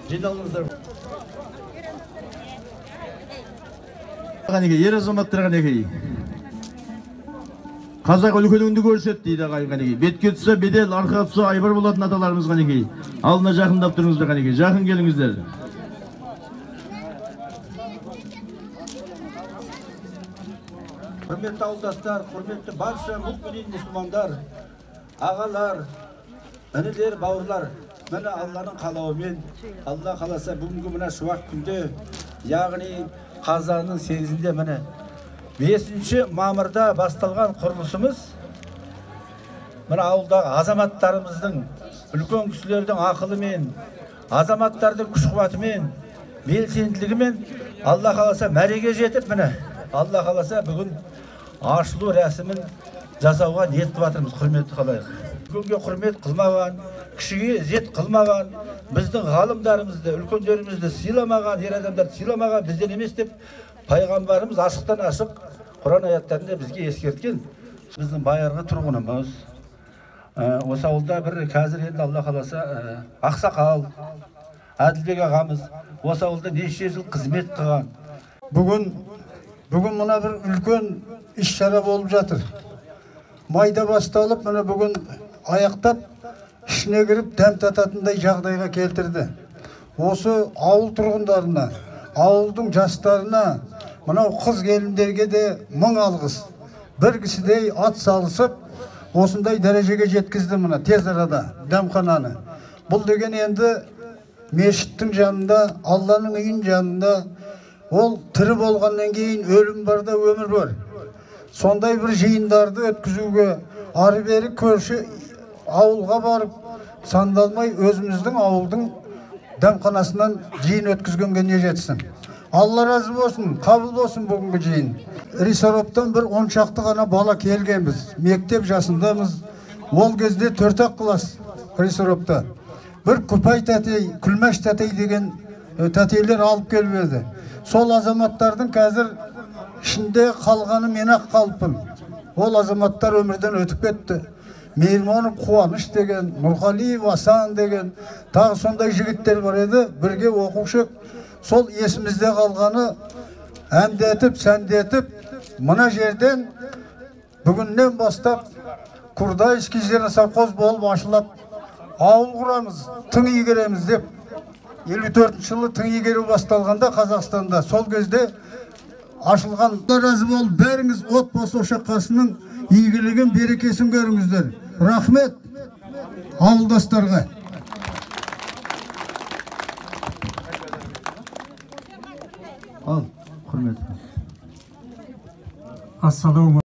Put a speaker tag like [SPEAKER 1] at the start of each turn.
[SPEAKER 1] жиналыңыздар. Қанеке, ер азаматтар қанеке. Қазақ үлкендігіңді көрсет дейді ағайын қанеке. Бетке түссе бедел, арқа түссе айбар болатын аталарымыз қанеке. Алдына жақындап тұрыңыздар қанеке. Жақын келіңіздер. Құрметті ауылдастар, құрметті барша мұсылман мұсылмандар, ағалар, інілер, бауырлар, міне Алланың қалауымен, Алла қаласа бүгінгі мына шуақ күнде, яғни қазанның 8-інде міне 5 мамырда басталған құрылысымыз мына ауылдағы азаматтарымыздың, үлкен кісілердің ақылымен, азаматтардың күш-қуатымен, белсенділігімен Алла қаласа мәреге жетіп міне Алла қаласа бүгін ашылу рәсімін жасауға ниет қылып жатырмыз, құрметті қалайық. Үлкенге құрмет қылмаған, кішіге ізет қылмаған, біздің ғалымдарымызды, үлкендерімізді сыйламаған, ер адамдарды сыйламаған бізден емес деп пайғамбарымыз ашықтан ашық Құран аяттарында бізге ескерткен. Біздің байырғы тұрғынымыз, осы ауылда бір қазір енді Алла қаласа ақсақал Әділбек ағамыз осы ауылда неше жыл қызмет қылған. Бүгін мына бір үлкен іс-шара болып жатыр. Майда басталып, мына бүгін аяқтап, ішіне кіріп дәм тататындай жағдайға келтірді. Осы ауыл тұрғындарына, ауылдың жастарына, мынау қыз келіндерге де мың алғыс. Бір кісідей ат салысып, осындай дәрежеге жеткізді мына тез арада дәмхананы. Бұл деген енді мешіттің жанында, Алланың үйін жанында, ол тірі болғаннан кейін өлім бар да өмір бар. Сондай бір жиындарды өткізуге ары бері көрші ауылға барып сандалмай өзіміздің ауылдың дәмханасынан жиын өткізгенге не жетсін. Алла разы болсын, қабыл болсын бүгінгі жиын. Рисароптан бір 10 шақты ғана бала келгенбіз. Мектеп жасындамыз. Ол кезде 4-ақ класс Рисаропта. Бір Күпай тәтей, Күлмәш тәтей деген тәтейлер алып келбеді. Сол азаматтардың қазір ішінде қалғаны мен-ақ қалыппын. Ол азаматтар өмірден өтіп кетті. Мейірманов Қуаныш деген, Нұрғалиев Асан деген, тағы сондай жігіттер бар еді, бірге оқушы. Сол есімізде қалғаны әндетіп, сәндетіп, мына жерден бүгіннен бастап Курдайский жерносовхоз болып ашылып, ауыл құрамыз, тың игереміз деп 54 жылы тың игеру басталғанда Қазақстанда сол кезде ашылған. Разы болып, бәріңіз отбасы ошаққасының игілігін, берекесін көріңіздер. Рахмет ауылдастарға. Ал, құрметті.
[SPEAKER 2] Ассалаумағалейкум.